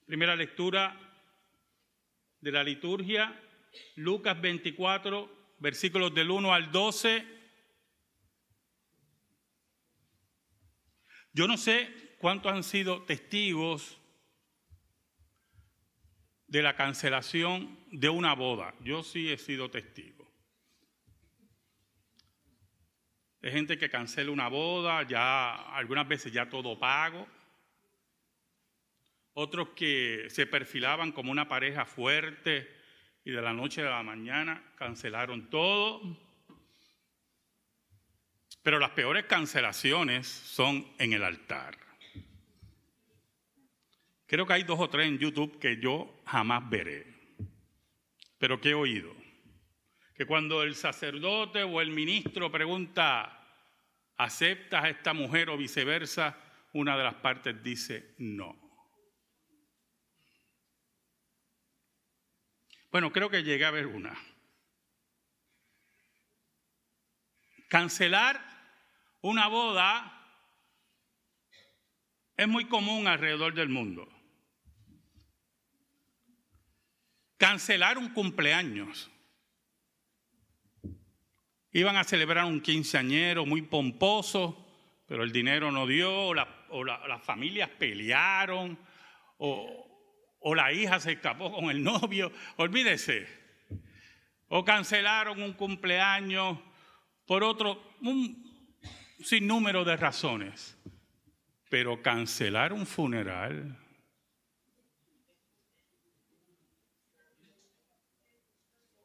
Primera lectura de la liturgia, Lucas 24, versículos del 1 al 12. Yo no sé cuántos han sido testigos de la cancelación de una boda. Yo sí he sido testigo. Hay gente que cancela una boda, ya algunas veces ya todo pago. Otros que se perfilaban como una pareja fuerte y de la noche a la mañana cancelaron todo. Pero las peores cancelaciones son en el altar. Creo que hay 2 o 3 en YouTube que yo jamás veré, pero que he oído. Que cuando el sacerdote o el ministro pregunta, ¿aceptas a esta mujer o viceversa? Una de las partes dice no. Bueno, creo que llegué a ver una. Cancelar una boda es muy común alrededor del mundo. Cancelar un cumpleaños. Iban a celebrar un quinceañero muy pomposo, pero el dinero no dio, las familias pelearon, o la hija se escapó con el novio, olvídese. O cancelaron un cumpleaños por un sinnúmero de razones. Pero cancelar un funeral,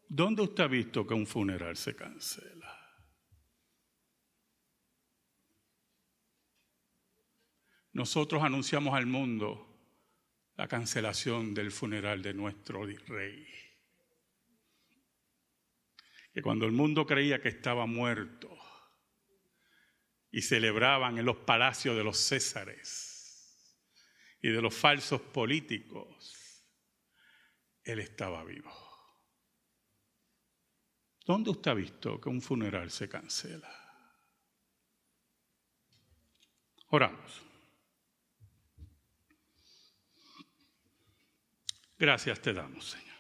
¿dónde usted ha visto que un funeral se cancela? Nosotros anunciamos al mundo la cancelación del funeral de nuestro rey. Que cuando el mundo creía que estaba muerto y celebraban en los palacios de los césares y de los falsos políticos, él estaba vivo. ¿Dónde usted ha visto que un funeral se cancela? Oramos. Gracias te damos, Señor.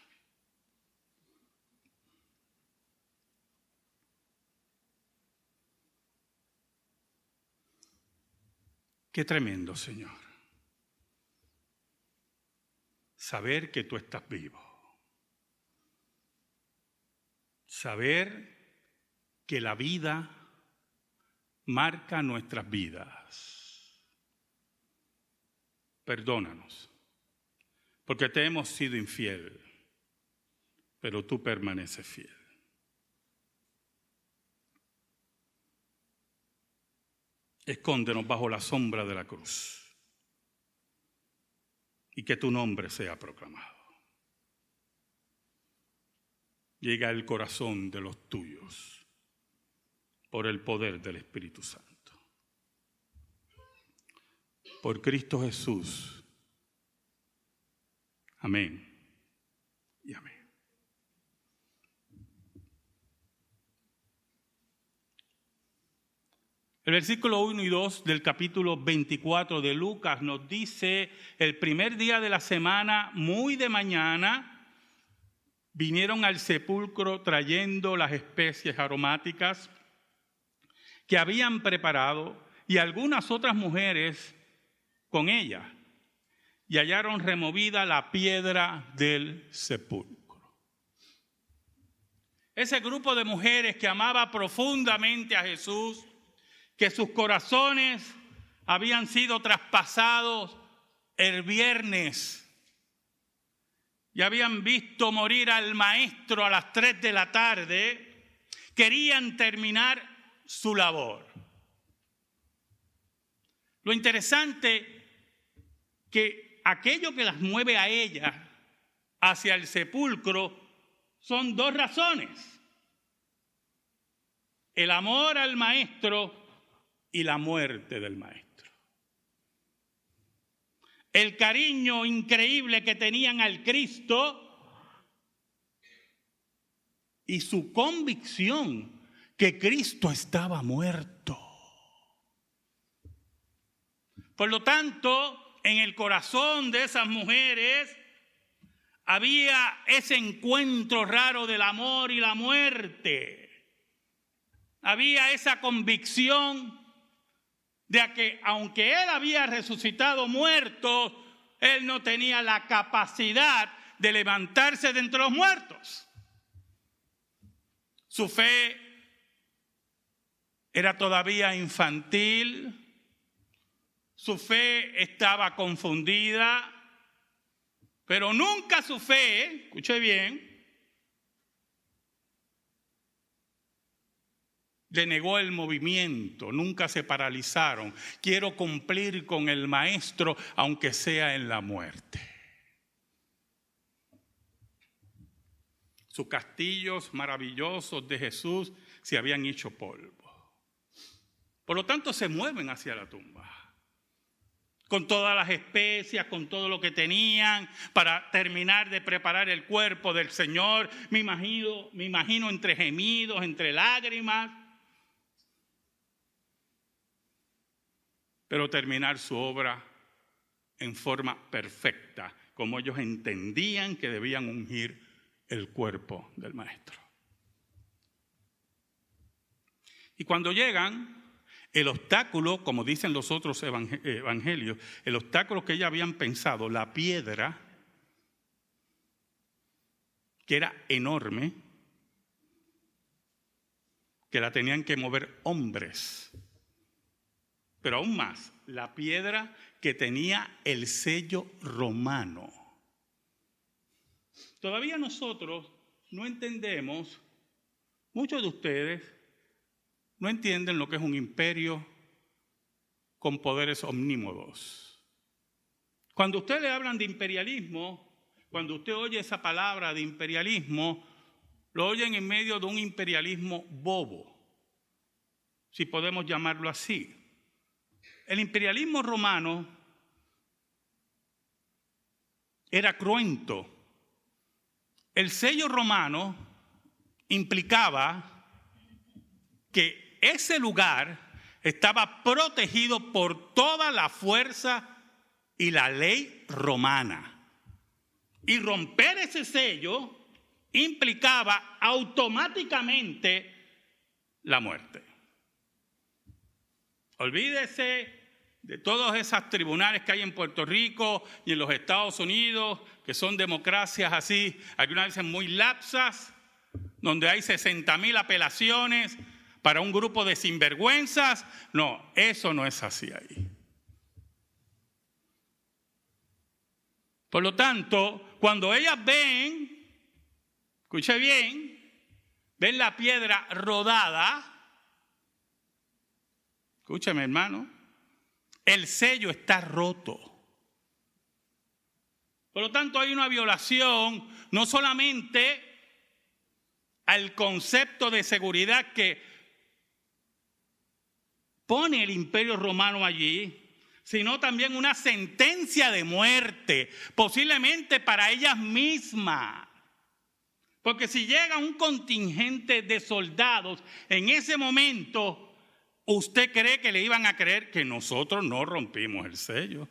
Qué tremendo, Señor. Saber que tú estás vivo. Saber que la vida marca nuestras vidas. Perdónanos, porque te hemos sido infiel, pero tú permaneces fiel. Escóndenos bajo la sombra de la cruz y que tu nombre sea proclamado. Llega al corazón de los tuyos por el poder del Espíritu Santo. Por Cristo Jesús. Amén y amén. El versículo 1 y 2 del capítulo 24 de Lucas nos dice: el primer día de la semana, muy de mañana, vinieron al sepulcro trayendo las especies aromáticas que habían preparado y algunas otras mujeres con ellas, y hallaron removida la piedra del sepulcro. Ese grupo de mujeres que amaba profundamente a Jesús, que sus corazones habían sido traspasados el viernes y habían visto morir al maestro a las 3 de la tarde, querían terminar su labor. Lo interesante que aquello que las mueve a ellas hacia el sepulcro son 2 razones: el amor al maestro y la muerte del maestro. El cariño increíble que tenían al Cristo y su convicción que Cristo estaba muerto. Por lo tanto, en el corazón de esas mujeres había ese encuentro raro del amor y la muerte. Había esa convicción de que aunque él había resucitado muerto, él no tenía la capacidad de levantarse de entre los muertos. Su fe era todavía infantil, su fe estaba confundida, pero nunca su fe, escuche bien, le negó el movimiento, nunca se paralizaron. Quiero cumplir con el maestro, aunque sea en la muerte. Sus castillos maravillosos de Jesús se habían hecho polvo. Por lo tanto, se mueven hacia la tumba, con todas las especias, con todo lo que tenían para terminar de preparar el cuerpo del Señor. Me imagino entre gemidos, entre lágrimas, pero terminar su obra en forma perfecta, como ellos entendían que debían ungir el cuerpo del Maestro. Y cuando llegan, el obstáculo, como dicen los otros evangelios, el obstáculo que ellos habían pensado, la piedra, que era enorme, que la tenían que mover hombres. Pero aún más, la piedra que tenía el sello romano. Todavía nosotros no entendemos, muchos de ustedes no entienden lo que es un imperio con poderes omnímodos. Cuando usted le hablan de imperialismo, cuando usted oye esa palabra de imperialismo, lo oyen en medio de un imperialismo bobo, si podemos llamarlo así. El imperialismo romano era cruento. El sello romano implicaba que ese lugar estaba protegido por toda la fuerza y la ley romana. Y romper ese sello implicaba automáticamente la muerte. Olvídese de todos esos tribunales que hay en Puerto Rico y en los Estados Unidos, que son democracias así, algunas veces muy lapsas, donde hay 60,000 apelaciones para un grupo de sinvergüenzas. No, eso no es así ahí. Por lo tanto, cuando ellas ven, escuche bien, ven la piedra rodada, escúcheme hermano, el sello está roto. Por lo tanto, hay una violación no solamente al concepto de seguridad que pone el Imperio Romano allí, sino también una sentencia de muerte, posiblemente para ellas mismas. Porque si llega un contingente de soldados en ese momento, ¿usted cree que le iban a creer que nosotros no rompimos el sello?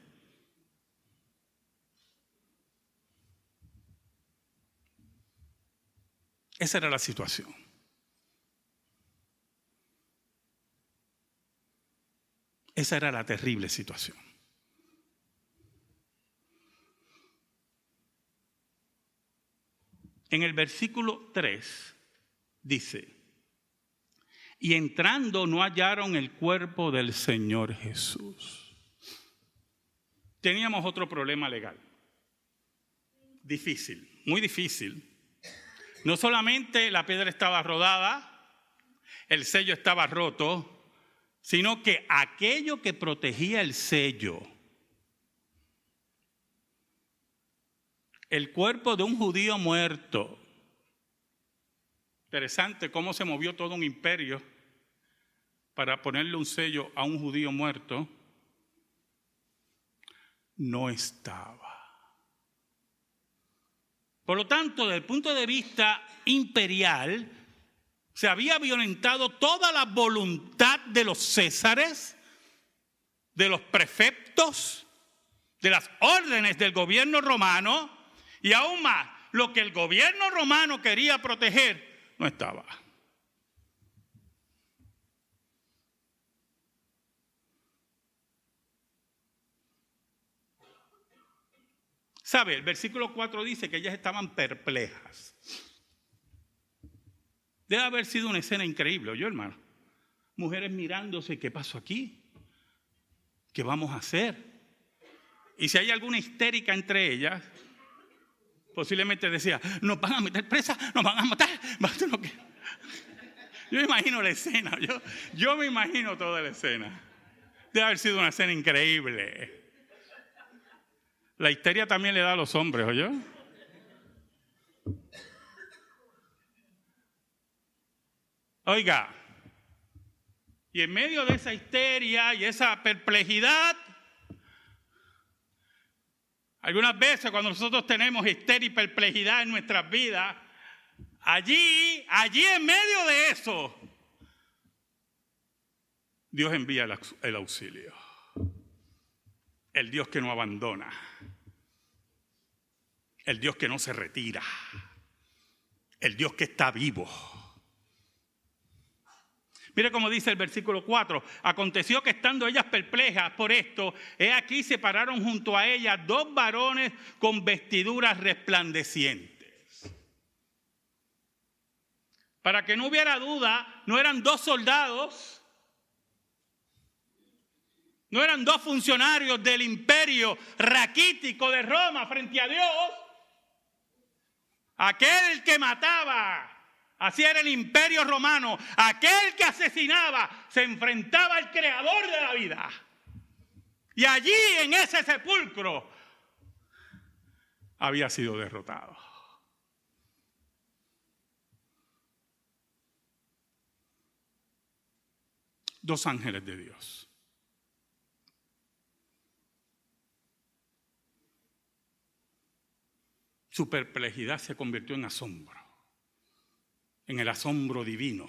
Esa era la situación. Esa era la terrible situación. En el versículo 3 dice: y entrando no hallaron el cuerpo del Señor Jesús. Teníamos otro problema legal. Difícil, muy difícil. No solamente la piedra estaba rodada, el sello estaba roto, sino que aquello que protegía el sello, el cuerpo de un judío muerto. Interesante cómo se movió todo un imperio para ponerle un sello a un judío muerto. No estaba. Por lo tanto, desde el punto de vista imperial, se había violentado toda la voluntad de los césares, de los prefectos, de las órdenes del gobierno romano, y aún más, lo que el gobierno romano quería proteger no estaba. ¿Sabe? El versículo 4 dice que ellas estaban perplejas. Debe haber sido una escena increíble, ¿oyó, hermano? Mujeres mirándose, ¿qué pasó aquí? ¿Qué vamos a hacer? Y si hay alguna histérica entre ellas, posiblemente decía, nos van a meter presa, nos van a matar. Yo me imagino la escena, yo me imagino toda la escena. Debe haber sido una escena increíble. La histeria también le da a los hombres, ¿oyó? Oiga, y en medio de esa histeria y esa perplejidad, algunas veces cuando nosotros tenemos histeria y perplejidad en nuestras vidas, allí en medio de eso, Dios envía el auxilio. El Dios que no abandona. El Dios que no se retira. El Dios que está vivo. Mire cómo dice el versículo 4. Aconteció que estando ellas perplejas por esto, he aquí se pararon junto a ellas 2 varones con vestiduras resplandecientes. Para que no hubiera duda, no eran 2 soldados, no eran 2 funcionarios del imperio raquítico de Roma frente a Dios. Aquel que mataba, así era el imperio romano, aquel que asesinaba se enfrentaba al creador de la vida. Y allí en ese sepulcro había sido derrotado. Dos ángeles de Dios. Su perplejidad se convirtió en asombro, en el asombro divino.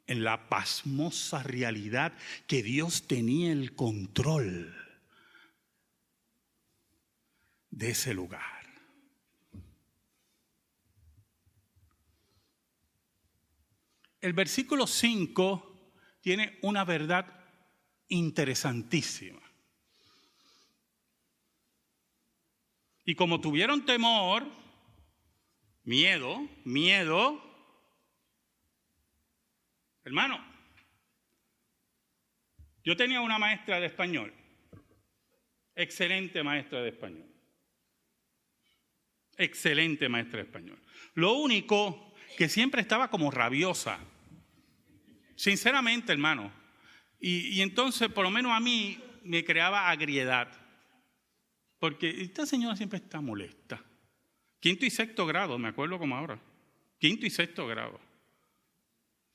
En la pasmosa realidad que Dios tenía el control de ese lugar. El versículo 5 tiene una verdad interesantísima. Y como tuvieron temor, miedo, hermano, yo tenía una maestra de español, excelente maestra de español, excelente maestra de español. Lo único que siempre estaba como rabiosa, sinceramente, hermano, y entonces por lo menos a mí me creaba agriedad. Porque esta señora siempre está molesta. 5º y 6º grado, me acuerdo como ahora. 5º y 6º grado.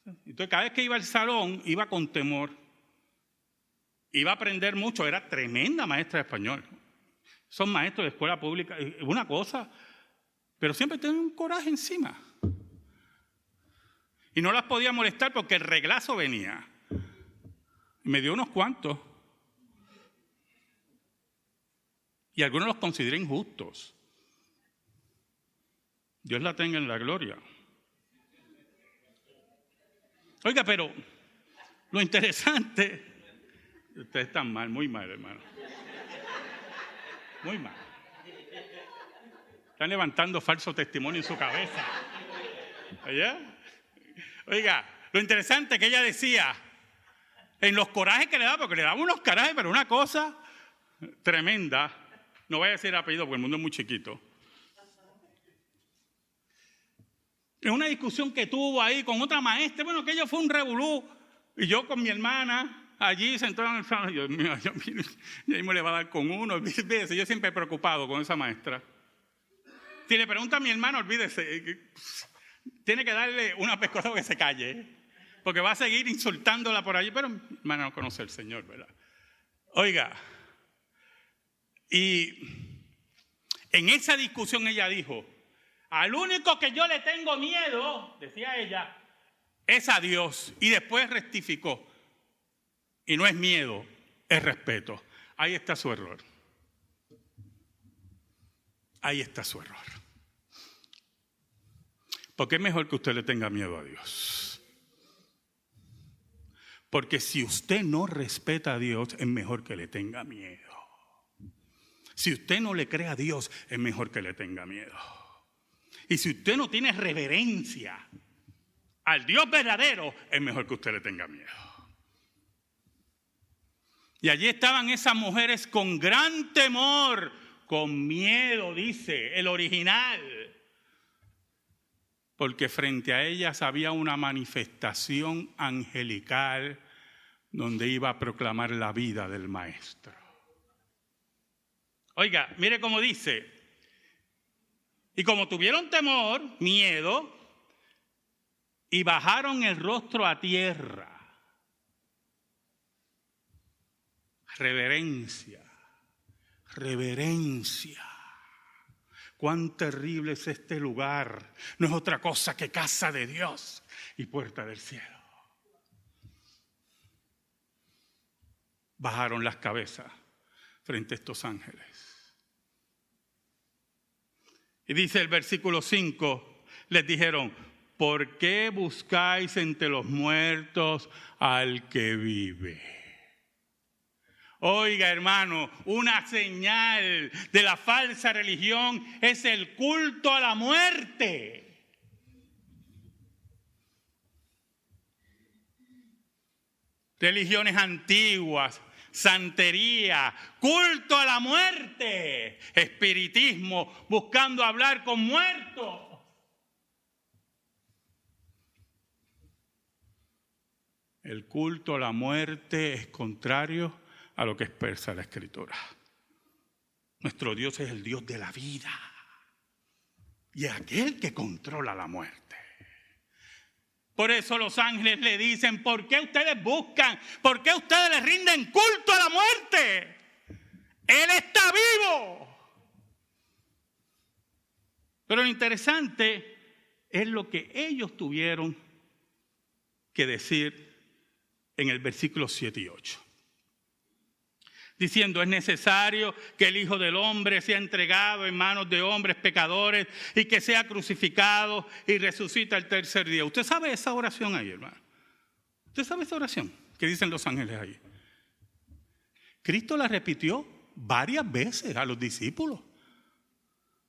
Entonces cada vez que iba al salón, iba con temor. Iba a aprender mucho, era tremenda maestra de español. Son maestros de escuela pública, una cosa, pero siempre tenían un coraje encima. Y no las podía molestar porque el reglazo venía. Y me dio unos cuantos. Y algunos los consideré injustos. Dios la tenga en la gloria. Oiga, pero lo interesante, ustedes están mal, muy mal, hermano. Muy mal. Están levantando falso testimonio en su cabeza. ¿Oye? Oiga, lo interesante que ella decía, en los corajes que le daba, porque le daba unos corajes, pero una cosa tremenda. No voy a decir apellido porque el mundo es muy chiquito. En una discusión que tuvo ahí con otra maestra, bueno, aquello fue un revolú. Y yo con mi hermana, allí sentado en el salón, Dios mío, yo mismo le va a dar con uno. Olvídese, yo siempre he preocupado con esa maestra. Si le pregunta a mi hermano, olvídese, tiene que darle una pescosa para que se calle, porque va a seguir insultándola por allí, pero mi hermana no conoce al Señor, ¿verdad? Oiga, y en esa discusión ella dijo, al único que yo le tengo miedo, decía ella, es a Dios. Y después rectificó, Y no es miedo, es respeto. Ahí está su error. Ahí está su error. Porque es mejor que usted le tenga miedo a Dios. Porque si usted no respeta a Dios, es mejor que le tenga miedo. Si usted no le cree a Dios, es mejor que le tenga miedo. Y si usted no tiene reverencia al Dios verdadero, es mejor que usted le tenga miedo. Y allí estaban esas mujeres con gran temor, con miedo, dice el original. Porque frente a ellas había una manifestación angelical donde iba a proclamar la vida del Maestro. Oiga, mire cómo dice. Y como tuvieron temor, miedo, y bajaron el rostro a tierra. Reverencia, reverencia. Cuán terrible es este lugar. No es otra cosa que casa de Dios y puerta del cielo. Bajaron las cabezas frente a estos ángeles. Y dice el versículo 5, les dijeron, ¿por qué buscáis entre los muertos al que vive? Oiga, hermano, una señal de la falsa religión es el culto a la muerte. Religiones antiguas, santería, culto a la muerte, espiritismo, buscando hablar con muertos. El culto a la muerte es contrario a lo que expresa la Escritura. Nuestro Dios es el Dios de la vida y es aquel que controla la muerte. Por eso los ángeles le dicen, ¿por qué ustedes buscan? ¿Por qué ustedes le rinden culto a la muerte? Él está vivo. Pero lo interesante es lo que ellos tuvieron que decir en el versículo 7 y 8. Diciendo, es necesario que el Hijo del Hombre sea entregado en manos de hombres pecadores y que sea crucificado y resucita el tercer día. ¿Usted sabe esa oración ahí, hermano? ¿Usted sabe esa oración que dicen los ángeles ahí? Cristo la repitió varias veces a los discípulos.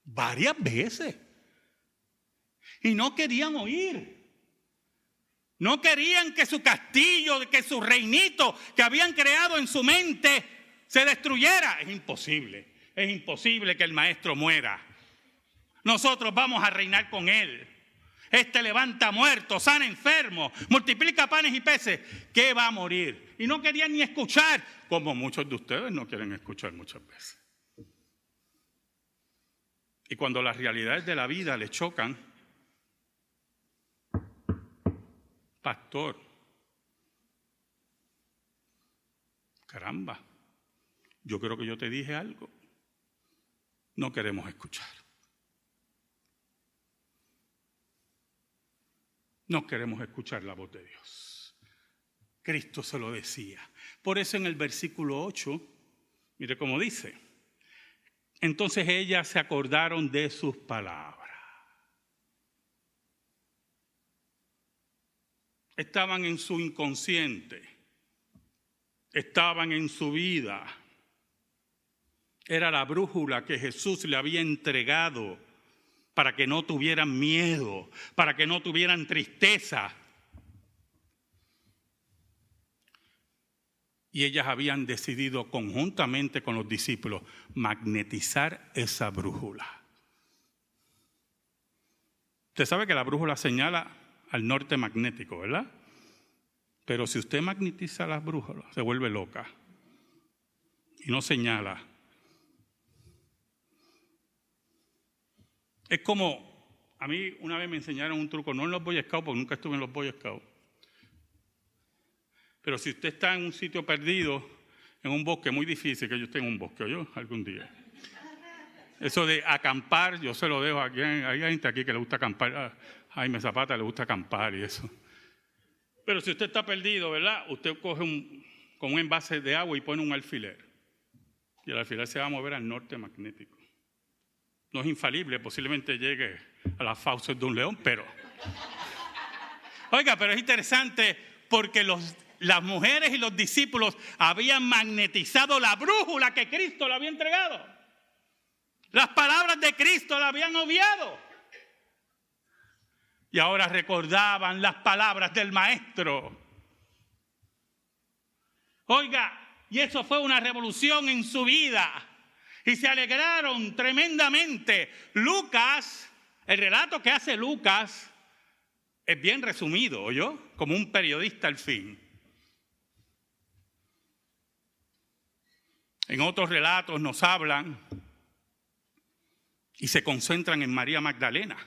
Varias veces. Y no querían oír. No querían que su castillo, que su reinito que habían creado en su mente se destruyera. Es imposible que el Maestro muera. Nosotros vamos a reinar con Él. Este levanta muertos, sana enfermos, multiplica panes y peces. ¿Qué va a morir? Y no querían ni escuchar, como muchos de ustedes no quieren escuchar muchas veces. Y cuando las realidades de la vida les chocan, pastor, caramba, yo creo que yo te dije algo. No queremos escuchar. No queremos escuchar la voz de Dios. Cristo se lo decía. Por eso en el versículo 8, mire cómo dice. Entonces ellas se acordaron de sus palabras. Estaban en su inconsciente. Estaban en su vida. Era la brújula que Jesús le había entregado para que no tuvieran miedo, para que no tuvieran tristeza. Y ellas habían decidido conjuntamente con los discípulos magnetizar esa brújula. Usted sabe que la brújula señala al norte magnético, ¿verdad? Pero si usted magnetiza la brújula, se vuelve loca y no señala. Es como, a mí una vez me enseñaron un truco, no en los Boy Scouts, porque nunca estuve en los Boy Scouts. Pero si usted está en un sitio perdido, en un bosque muy difícil, que yo esté en un bosque, yo algún día. Eso de acampar, yo se lo dejo aquí. Hay gente aquí que le gusta acampar. A Jaime Zapata le gusta acampar y eso. Pero si usted está perdido, ¿verdad? Usted coge con un envase de agua y pone un alfiler. Y el alfiler se va a mover al norte magnético. No es infalible, posiblemente llegue a las fauces de un león, pero... Oiga, pero es interesante porque las mujeres y los discípulos habían magnetizado la brújula que Cristo le había entregado. Las palabras de Cristo la habían obviado. Y ahora recordaban las palabras del Maestro. Oiga, y eso fue una revolución en su vida. Y se alegraron tremendamente. Lucas, el relato que hace Lucas, es bien resumido, ¿oyó? Como un periodista al fin. En otros relatos nos hablan y se concentran en María Magdalena.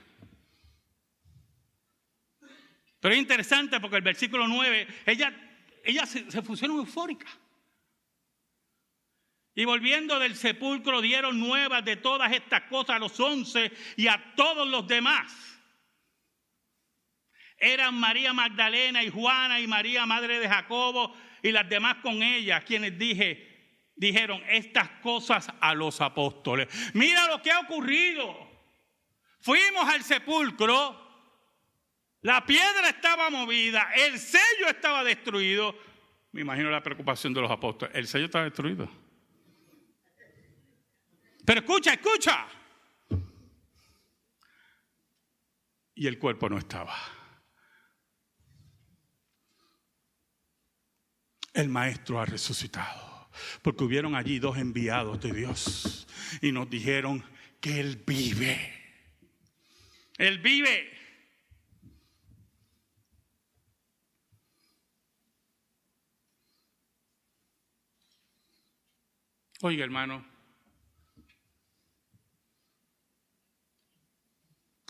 Pero es interesante porque el versículo 9, ella se pusieron eufórica. Y volviendo del sepulcro dieron nuevas de todas estas cosas a los 11 y a todos los demás. Eran María Magdalena y Juana y María, madre de Jacobo, y las demás con ella, quienes dijeron estas cosas a los apóstoles. Mira lo que ha ocurrido. Fuimos al sepulcro, la piedra estaba movida, el sello estaba destruido. Me imagino la preocupación de los apóstoles. El sello está destruido. Pero escucha. Y el cuerpo no estaba. El Maestro ha resucitado, porque hubieron allí 2 enviados de Dios y nos dijeron que Él vive. Él vive. Oiga, hermano,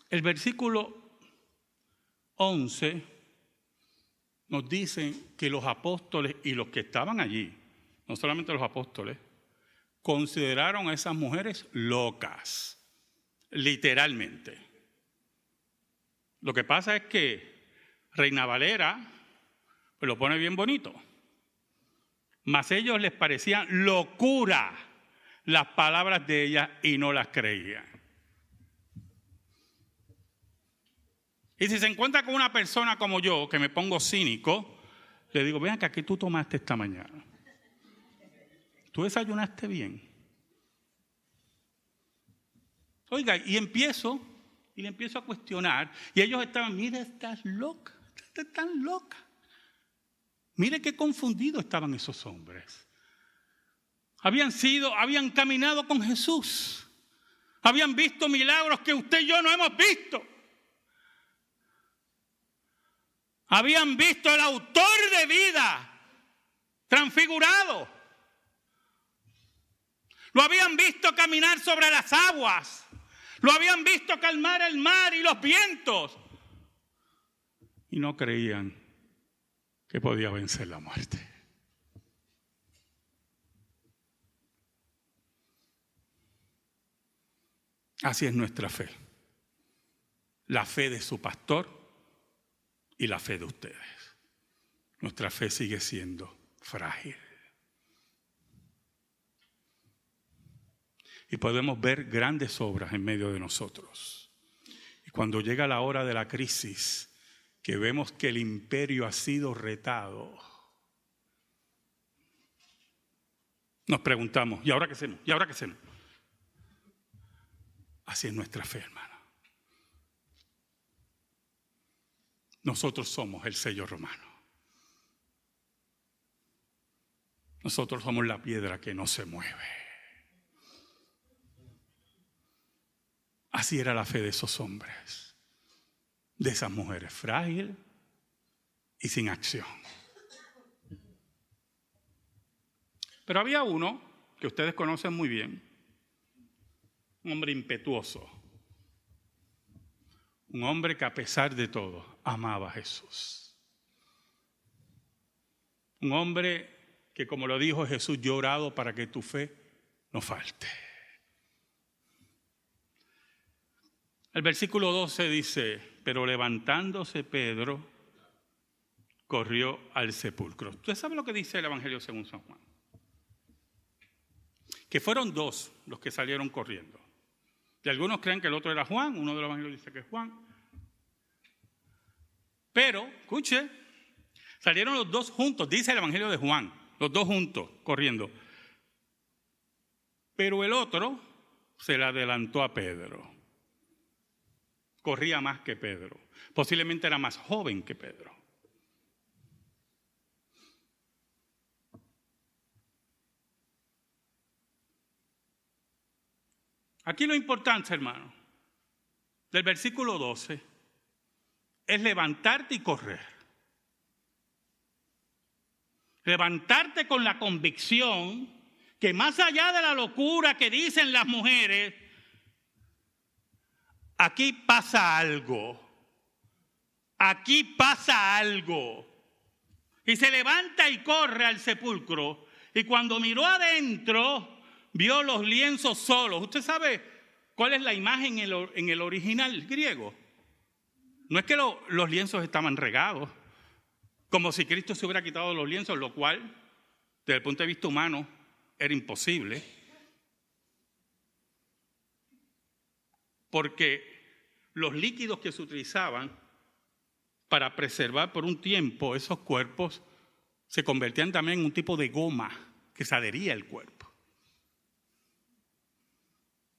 el versículo 11 nos dicen que los apóstoles y los que estaban allí, no solamente los apóstoles, consideraron a esas mujeres locas, literalmente. Lo que pasa es que Reina Valera pues lo pone bien bonito, mas a ellos les parecían locura las palabras de ella y no las creían. Y si se encuentra con una persona como yo, que me pongo cínico, le digo, vean que aquí tú tomaste esta mañana. ¿Tú desayunaste bien? Oiga, y le empiezo a cuestionar, y ellos estaban, mira, estás loca, estás tan loca. Mire qué confundidos estaban esos hombres. Habían caminado con Jesús. Habían visto milagros que usted y yo no hemos visto. Habían visto al autor de vida transfigurado. Lo habían visto caminar sobre las aguas. Lo habían visto calmar el mar y los vientos. Y no creían que podía vencer la muerte. Así es nuestra fe. La fe de su pastor y la fe de ustedes. Nuestra fe sigue siendo frágil. Y podemos ver grandes obras en medio de nosotros. Y cuando llega la hora de la crisis, que vemos que el imperio ha sido retado, nos preguntamos, ¿y ahora qué hacemos? ¿Y ahora qué hacemos? Así es nuestra fe, hermano. Nosotros somos el sello romano. Nosotros somos la piedra que no se mueve. Así era la fe de esos hombres, de esas mujeres, frágil y sin acción. Pero había uno que ustedes conocen muy bien, un hombre impetuoso, un hombre que a pesar de todo amaba a Jesús. Un hombre que, como lo dijo Jesús, yo he orado para que tu fe no falte. El versículo 12 dice, pero levantándose Pedro, corrió al sepulcro. ¿Usted sabe lo que dice el Evangelio según San Juan? Que fueron dos los que salieron corriendo. Y algunos creen que el otro era Juan, uno de los evangelios dice que es Juan. Pero, escuche, salieron los dos juntos, dice el Evangelio de Juan, los dos juntos corriendo. Pero el otro se le adelantó a Pedro. Corría más que Pedro. Posiblemente era más joven que Pedro. Aquí lo importante, hermano, del versículo 12, es levantarte y correr. Levantarte con la convicción que más allá de la locura que dicen las mujeres, aquí pasa algo. Aquí pasa algo. Y se levanta y corre al sepulcro. Y cuando miró adentro, vio los lienzos solos. ¿Usted sabe cuál es la imagen en el original griego? No es que los lienzos estaban regados, como si Cristo se hubiera quitado los lienzos, lo cual, desde el punto de vista humano, era imposible. Porque los líquidos que se utilizaban para preservar por un tiempo esos cuerpos se convertían también en un tipo de goma que se adhería al cuerpo.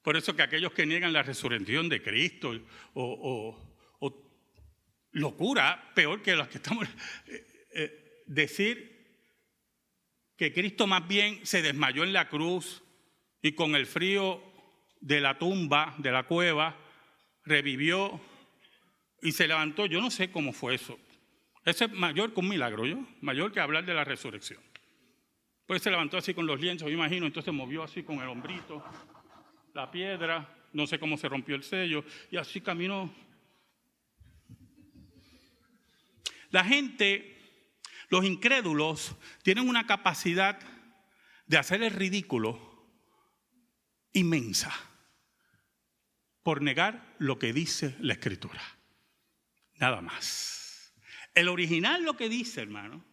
Por eso que aquellos que niegan la resurrección de Cristo o locura, peor que las que estamos... decir que Cristo más bien se desmayó en la cruz y con el frío de la tumba, de la cueva, revivió y se levantó. Yo no sé cómo fue eso. Eso es mayor que un milagro, ¿yo? Mayor que hablar de la resurrección. Pues se levantó así con los lienzos, yo imagino, entonces movió así con el hombrito la piedra, no sé cómo se rompió el sello, y así caminó. La gente, los incrédulos, tienen una capacidad de hacer el ridículo inmensa por negar lo que dice la Escritura. Nada más. El original lo que dice, hermano,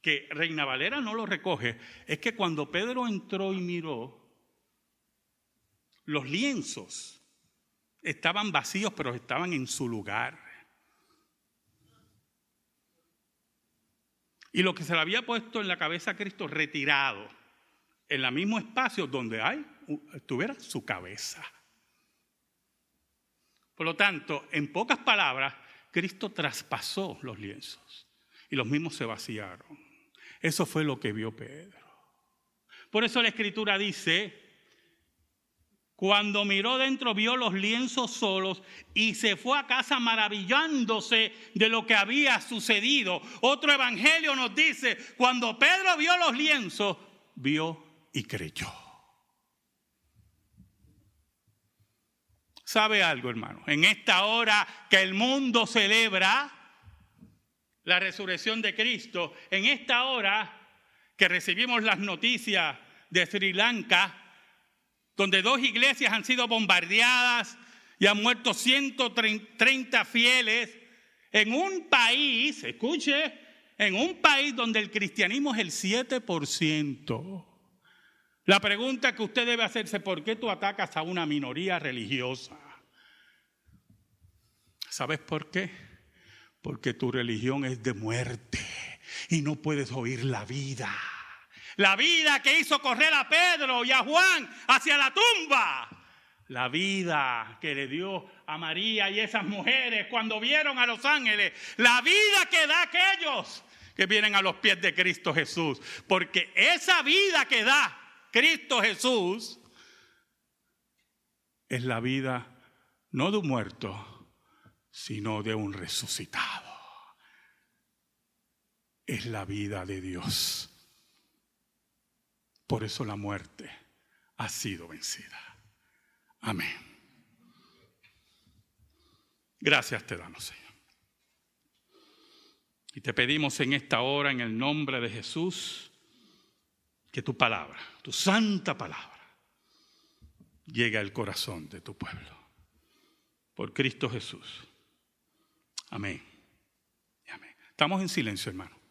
que Reina Valera no lo recoge, es que cuando Pedro entró y miró, los lienzos estaban vacíos, pero estaban en su lugar. Y lo que se le había puesto en la cabeza a Cristo retirado, en el mismo espacio donde estuviera su cabeza. Por lo tanto, en pocas palabras, Cristo traspasó los lienzos y los mismos se vaciaron. Eso fue lo que vio Pedro. Por eso la Escritura dice, cuando miró dentro vio los lienzos solos y se fue a casa maravillándose de lo que había sucedido. Otro evangelio nos dice, cuando Pedro vio los lienzos, vio y creyó. ¿Sabe algo, hermano? En esta hora que el mundo celebra la resurrección de Cristo, en esta hora que recibimos las noticias de Sri Lanka, donde 2 iglesias han sido bombardeadas y han muerto 130 fieles, en un país, escuche, en un país donde el cristianismo es el 7%. La pregunta que usted debe hacerse, ¿por qué tú atacas a una minoría religiosa? ¿Sabes por qué? Porque tu religión es de muerte y no puedes oír la vida. La vida que hizo correr a Pedro y a Juan hacia la tumba. La vida que le dio a María y esas mujeres cuando vieron a los ángeles. La vida que da aquellos que vienen a los pies de Cristo Jesús. Porque esa vida que da Cristo Jesús es la vida no de un muerto, sino de un resucitado. Es la vida de Dios. Por eso la muerte ha sido vencida. Amén. Gracias te damos, Señor. Y te pedimos en esta hora, en el nombre de Jesús, que tu palabra, tu santa palabra, llegue al corazón de tu pueblo. Por Cristo Jesús. Amén. Y amén. Estamos en silencio, hermano.